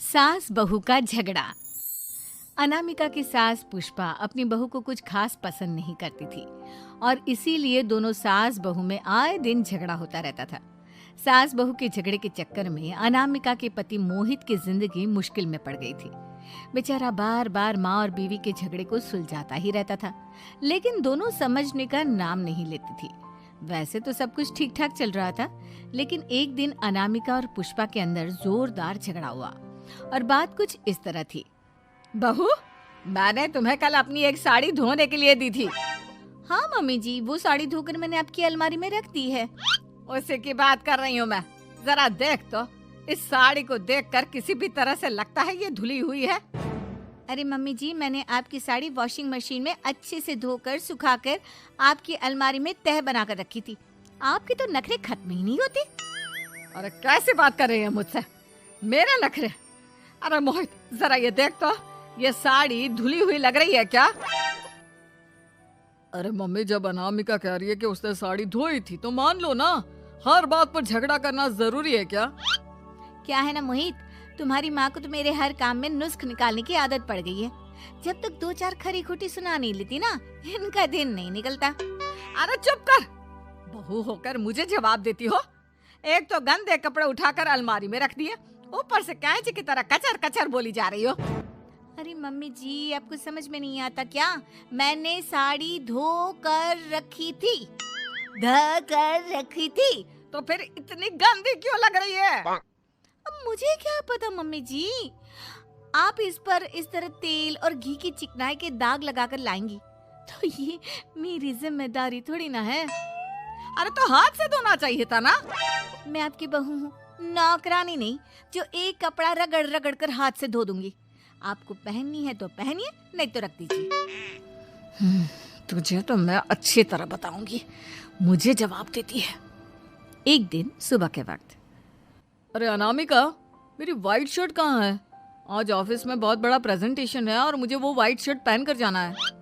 सास बहू का झगड़ा। अनामिका की सास पुष्पा अपनी बहू को कुछ खास पसंद नहीं करती थी और इसीलिए दोनों सास बहू में आए दिन झगड़ा होता रहता था। सास बहू के झगड़े के चक्कर में अनामिका के पति मोहित की जिंदगी मुश्किल में पड़ गई थी। बेचारा बार बार माँ और बीवी के झगड़े को सुलझाता ही रहता था, लेकिन दोनों समझने का नाम नहीं लेती थी। वैसे तो सब कुछ ठीक ठाक चल रहा था, लेकिन एक दिन अनामिका और पुष्पा के अंदर जोरदार झगड़ा हुआ और बात कुछ इस तरह थी। बहू, मैंने तुम्हें कल अपनी एक साड़ी धोने के लिए दी थी। हाँ मम्मी जी, वो साड़ी धोकर मैंने आपकी अलमारी में रख दी है। उसी की बात कर रही हूँ मैं। जरा देख तो, इस साड़ी को देखकर किसी भी तरह से लगता है ये धुली हुई है। अरे मम्मी जी, मैंने आपकी साड़ी वॉशिंग मशीन में अच्छे से धोकर सुखाकर आपकी अलमारी में तह बनाकर रखी थी। आपके तो नखरे खत्म ही नहीं होते। अरे कैसे बात कर रही है मुझसे? मेरे नखरे? अरे मोहित, जरा ये देख तो, ये साड़ी धुली हुई लग रही है क्या? अरे मम्मी, जब अनामिका कह रही है कि उसने साड़ी धोई थी तो मान लो ना। हर बात पर झगड़ा करना जरूरी है क्या? क्या है ना मोहित, तुम्हारी माँ को तो मेरे हर काम में नुस्ख निकालने की आदत पड़ गई है। जब तक दो चार खरी खोटी सुना नहीं लेती ना, इनका दिन नहीं निकलता। अरे चुप कर, बहू होकर मुझे जवाब देती हो। एक तो गंदे कपड़े उठाकर अलमारी में रख दिए, ऊपर से कैंची की तरह कचर कचर बोली जा रही हो। अरे मम्मी जी, आपको समझ में नहीं आता क्या? मैंने साड़ी धो कर रखी थी। तो फिर इतनी गंदी क्यों लग रही है? अब मुझे क्या पता मम्मी जी, आप इस पर इस तरह तेल और घी की चिकनाई के दाग लगाकर लाएंगी तो ये मेरी जिम्मेदारी थोड़ी ना है। अरे तो हाथ से धोना चाहिए था ना। मैं आपकी बहू हूँ, नौकरानी नहीं जो एक कपड़ा रगड़ रगड़ कर हाथ से धो दूंगी। आपको पहननी है तो पहनिए, नहीं तो रख दीजिए। तुझे तो मैं अच्छी तरह बताऊंगी, मुझे जवाब देती है। एक दिन सुबह के वक्त, अरे अनामिका, मेरी व्हाइट शर्ट कहाँ है? आज ऑफिस में बहुत बड़ा प्रेजेंटेशन है और मुझे वो व्हाइट शर्ट पहन कर जाना है।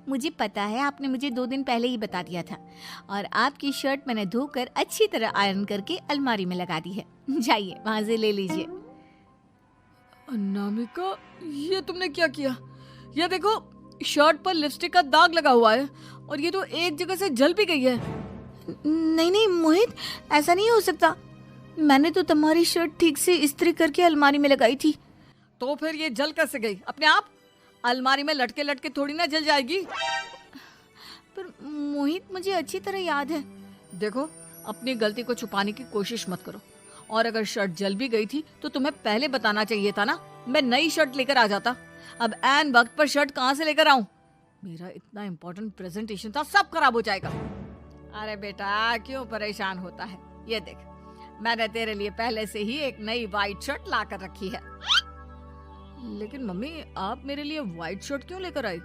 मुझे पता है, आपने मुझे 2 दिन पहले ही बता दिया था और आपकी शर्ट मैंने धोकर अच्छी तरह आयरन करके अलमारी में लगा दी है। जाइए वहां से ले लीजिए। अनामिका, ये तुमने क्या किया? ये देखो, शर्ट पर लिपस्टिक का दाग लगा हुआ है और ये तो एक जगह से जल भी गई है। नहीं नहीं मोहित, ऐसा नहीं हो सकता। मैंने तो तुम्हारी शर्ट ठीक से इस्त्री करके अलमारी में लगाई थी। तो फिर ये जल कैसे गई अपने आप? अलमारी में लटके लटके थोड़ी ना जल जाएगी। पर मोहित, मुझे अच्छी तरह याद है। देखो, अपनी गलती को छुपाने की कोशिश मत करो। और अगर शर्ट जल भी गई थी तो तुम्हें पहले बताना चाहिए था ना। मैं नई शर्ट लेकर आ जाता। अब ऐन वक्त पर शर्ट कहाँ से लेकर आऊं? मेरा इतना इम्पोर्टेंट प्रेजेंटेशन था, सब खराब हो जाएगा। अरे बेटा, क्यों परेशान होता है? ये देख, मैंने तेरे लिए पहले से ही एक नई व्हाइट शर्ट ला कर रखी है। लेकिन मम्मी, आप मेरे लिए व्हाइट शर्ट क्यों लेकर आई?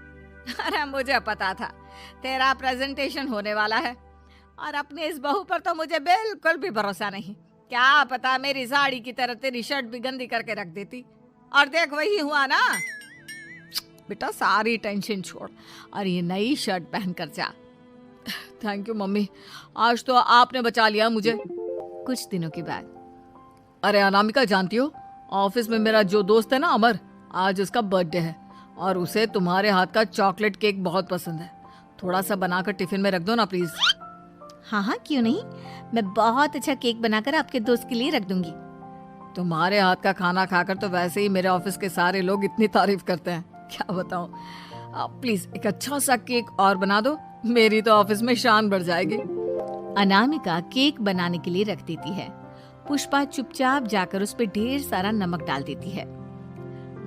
अरे मुझे पता था तेरा प्रेजेंटेशन होने वाला है और अपनी इस बहू पर तो मुझे बिल्कुल भी भरोसा नहीं। क्या पता मेरी साड़ी की तरह तेरी शर्ट भी गंदी करके रख देती। और देख, वही हुआ ना। बेटा, सारी टेंशन छोड़ और ये नई शर्ट पहन कर जा। थैंक यू मम्मी, आज तो आपने बचा लिया मुझे। कुछ दिनों के बाद, अरे अनामिका, जानती हो, ऑफिस में मेरा जो दोस्त है ना अमर, आज उसका बर्थडे है और उसे तुम्हारे हाथ का चॉकलेट केक बहुत पसंद है। थोड़ा सा बनाकर टिफिन में रख दो ना प्लीज। हाँ हाँ, क्यों नहीं। मैं बहुत अच्छा केक बनाकर आपके दोस्त के लिए रख दूंगी। तुम्हारे हाथ का खाना खाकर तो वैसे ही मेरे ऑफिस के सारे लोग इतनी तारीफ करते हैं, क्या बताऊं। प्लीज एक अच्छा सा केक और बना दो, मेरी तो ऑफिस में शान बढ़ जाएगी। अनामिका केक बनाने के लिए रख देती है। पुष्पा चुपचाप जाकर उस पे ढेर सारा नमक डाल देती है।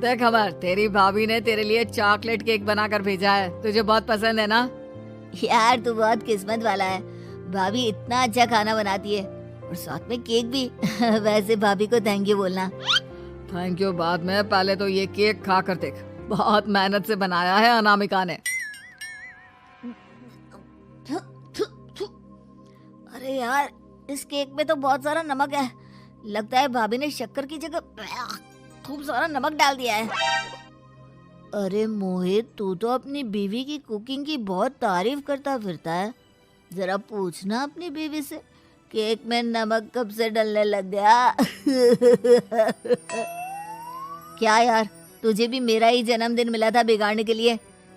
देख अमर, तेरी भाभी ने तेरे लिए चॉकलेट केक बनाकर भेजा है, तुझे बहुत पसंद है ना? यार, तू बहुत किस्मत वाला है, भाभी इतना अच्छा खाना बनाती है और साथ में केक भी। वैसे भाभी को थैंक यू बोलना। थैंक यू बाद में, पहले तो ये केक खा कर देख। बहुत मेहनत से बनाया है अनामिका ने। अरे यार, इस केक में तो बहुत सारा नमक है। लगता है भाभी ने शक्कर की जगह खूब सारा नमक डाल दिया है। अरे मोहित, तू तो अपनी बीवी की कुकिंग की बहुत तारीफ करता फिरता है। जरा पूछना अपनी बीवी से, केक में नमक कब से डलने लग गया। क्या यार, तुझे भी मेरा ही जन्मदिन मिला था बिगाड़ने के लिए।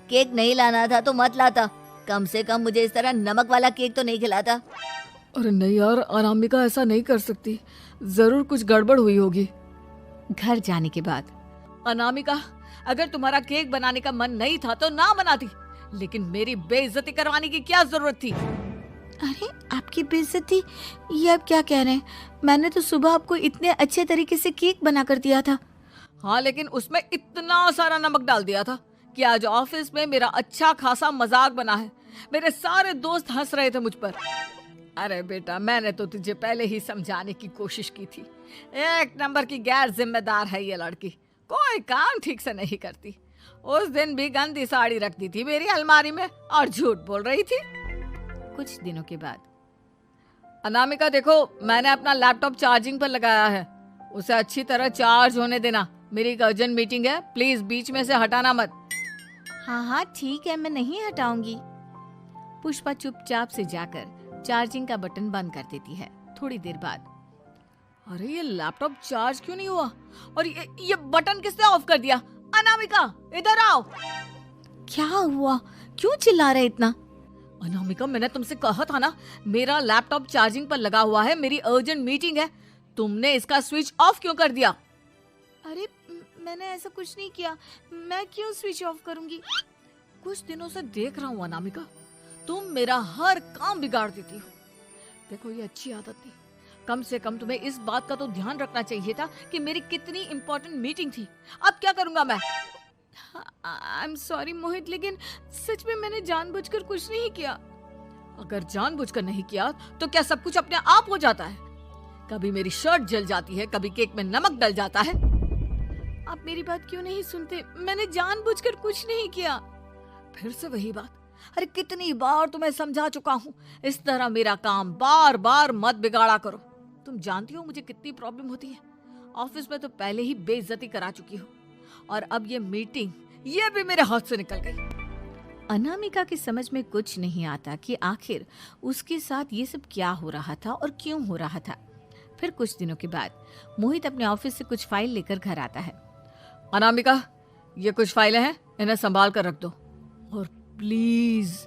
केक नहीं लाना था तो मत लाता, कम से कम मुझे इस तरह नमक वाला केक तो नहीं खिलाता। अरे नहीं यार, अनामिका ऐसा नहीं कर सकती, जरूर कुछ गड़बड़ हुई होगी। घर जाने के बाद अनामिका, अगर तुम्हारा केक बनाने का मन नहीं था तो ना बनाती, लेकिन मेरी बेइज्जती करवाने की क्या जरूरत थी? अरे आपकी बेइज्जती, ये आप क्या कह रहे हैं? मैंने तो सुबह आपको इतने अच्छे तरीके से केक बना कर दिया था। हाँ, लेकिन उसमें इतना सारा नमक डाल दिया था कि आज ऑफिस में मेरा अच्छा खासा मजाक बना है। मेरे सारे दोस्त हंस रहे थे मुझ पर। अरे बेटा, मैंने तो तुझे पहले ही समझाने की कोशिश की थी। एक नंबर की गैर जिम्मेदार है ये लड़की, कोई काम ठीक से नहीं करती। उस दिन भी गंदी साड़ी रख दी थी मेरी अलमारी में और झूठ बोल रही थी। कुछ दिनों के बाद अनामिका देखो, मैंने अपना लैपटॉप चार्जिंग पर लगाया है, उसे अच्छी तरह चार्ज होने देना। मेरी एक अर्जेंट मीटिंग है, प्लीज बीच में से हटाना मत। हाँ हाँ ठीक है, मैं नहीं हटाऊंगी। पुष्पा चुपचाप से जाकर चार्जिंग का बटन बंद कर देती है। थोड़ी देर बाद अरे ये लैपटॉप चार्ज क्यों नहीं हुआ? और ये बटन किसने ऑफ कर दिया? अनामिका, इधर आओ। क्या हुआ? क्यों चिल्ला रहे इतना? अनामिका, मैंने तुमसे कहा था ना, मेरा लैपटॉप चार्जिंग पर लगा हुआ है, मेरी अर्जेंट मीटिंग है। तुमने इसका स्विच ऑफ क्यों कर दिया? अरे मैंने ऐसा कुछ नहीं किया, मैं क्यों स्विच ऑफ करूंगी? कुछ दिनों से देख रहा हूँ अनामिका, तुम मेरा हर काम बिगाड़ देती हो। देखो, ये अच्छी आदत नहीं। कम से कम तुम्हें इस बात का तो ध्यान रखना चाहिए था कि मेरी कितनी इंपॉर्टेंट मीटिंग थी। अब क्या करूंगा मैं? आई एम सॉरी मोहित, लेकिन सच में मैंने जानबूझकर कुछ नहीं किया। अगर जानबूझकर नहीं किया तो क्या सब कुछ अपने आप हो जाता है? कभी मेरी शर्ट जल जाती है, कभी केक में नमक डल जाता है। आप मेरी बात क्यों नहीं सुनते? मैंने जानबूझकर कुछ नहीं किया। फिर से वही बात। अरे कितनी बार तुम्हें समझा चुका हूँ, इस तरह मेरा काम बार बार मत बिगाड़ा करो। तुम जानती हो मुझे कितनी प्रॉब्लम होती है। ऑफिस में तो पहले ही बेइज्जती करा चुकी हो, और अब ये मीटिंग, ये भी मेरे हाथ से निकल गई। अनामिका की समझ में कुछ नहीं आता कि आखिर उसके साथ ये सब क्या हो रहा था और क्यों हो रहा था। फिर कुछ दिनों के बाद मोहित अपने ऑफिस से कुछ फाइल लेकर घर आता है। अनामिका, ये कुछ फाइलें हैं, इन्हें संभाल कर रख दो, और प्लीज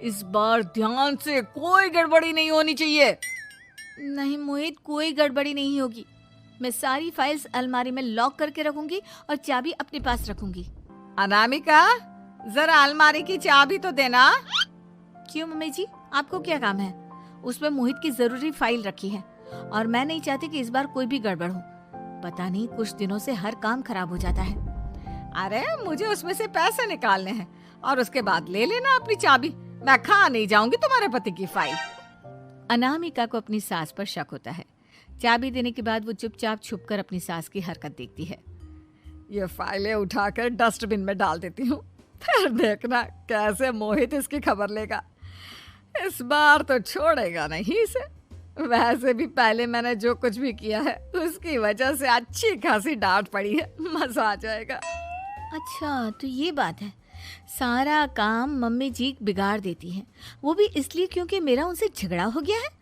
इस बार ध्यान से, कोई गड़बड़ी नहीं होनी चाहिए। नहीं मोहित, कोई गड़बड़ी नहीं होगी। मैं सारी फाइल्स अलमारी में लॉक करके रखूंगी और चाबी अपने पास रखूंगी। अनामिका, जरा अलमारी की चाबी तो देना। क्यों मम्मी जी, आपको क्या काम है? उसमें मोहित की जरूरी फाइल रखी है और मैं नहीं चाहती कि इस बार कोई भी गड़बड़ हो। पता नहीं कुछ दिनों से हर काम खराब हो जाता है। अरे मुझे उसमें से पैसे निकालने हैं और उसके बाद ले लेना अपनी चाबी। मैं खा नहीं जाऊंगी तुम्हारे पति की फाइल। अनामिका को अपनी सास पर शक होता है। चाबी देने के बाद वो चुपचाप छुपकर अपनी सास की हरकत देखती है। ये फाइलें उठाकर डस्टबिन में डाल देती हूँ, फिर देखना कैसे मोहित इसकी खबर लेगा। इस बार तो छोड़ेगा नहीं इसे। वैसे भी पहले मैंने जो कुछ भी किया है उसकी वजह से अच्छी खासी डांट पड़ी है, मजा आ जाएगा। अच्छा तो ये बात है, सारा काम मम्मी जी बिगाड़ देती हैं, वो भी इसलिए क्योंकि मेरा उनसे झगड़ा हो गया है।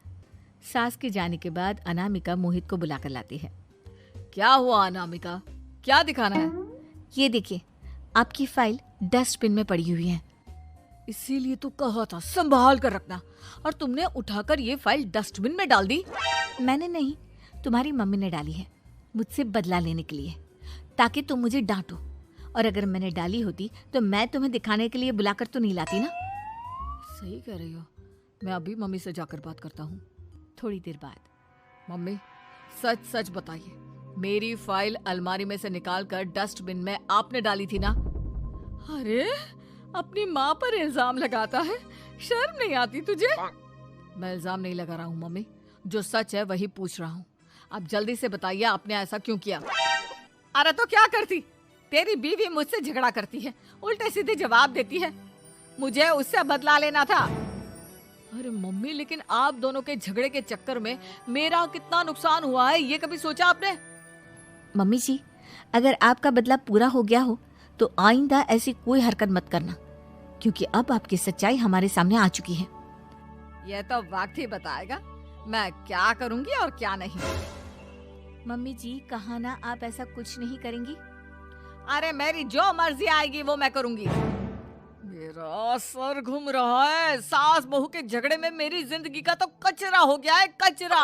सास के जाने के बाद अनामिका मोहित को बुलाकर लाती है। क्या हुआ अनामिका, क्या दिखाना है? ये देखिए, आपकी फाइल डस्टबिन में पड़ी हुई है। इसीलिए तो कहा था संभाल कर रखना, और तुमने उठाकर ये फाइल डस्टबिन में डाल दी। मैंने नहीं, तुम्हारी मम्मी ने डाली है, मुझसे बदला लेने के लिए, ताकि तुम मुझे डांटो। और अगर मैंने डाली होती तो मैं तुम्हें दिखाने के लिए बुलाकर तो नहीं लाती ना। सही कह रही हो, मैं अभी मम्मी से जाकर बात करता हूँ। थोड़ी देर बाद, मम्मी सच सच बताइए, मेरी फाइल अलमारी में से निकालकर डस्टबिन में आपने डाली थी ना? अरे अपनी माँ पर इल्जाम लगाता है, शर्म नहीं आती तुझे? मैं इल्जाम नहीं लगा रहा हूँ मम्मी, जो सच है वही पूछ रहा हूँ। अब जल्दी से बताइए आपने ऐसा क्यों किया? अरे तो क्या करती, तेरी बीवी मुझसे झगड़ा करती है, उल्टे सीधे जवाब देती है, मुझे उससे बदला लेना था। अरे मम्मी, लेकिन आप दोनों के झगड़े के चक्कर में मेरा कितना नुकसान हुआ है, ये कभी सोचा आपने? मम्मी जी, अगर आपका बदला पूरा हो गया हो तो आइंदा ऐसी कोई हरकत मत करना, क्योंकि अब आपकी सच्चाई हमारे सामने आ चुकी है। यह तो वक्त ही बताएगा मैं क्या करूंगी और क्या नहीं। मम्मी जी, कहा ना आप ऐसा कुछ नहीं करेंगी। अरे मेरी जो मर्जी आएगी वो मैं करूंगी। मेरा सर घूम रहा है। सास बहू के झगड़े में मेरी जिंदगी का तो कचरा हो गया है, कचरा।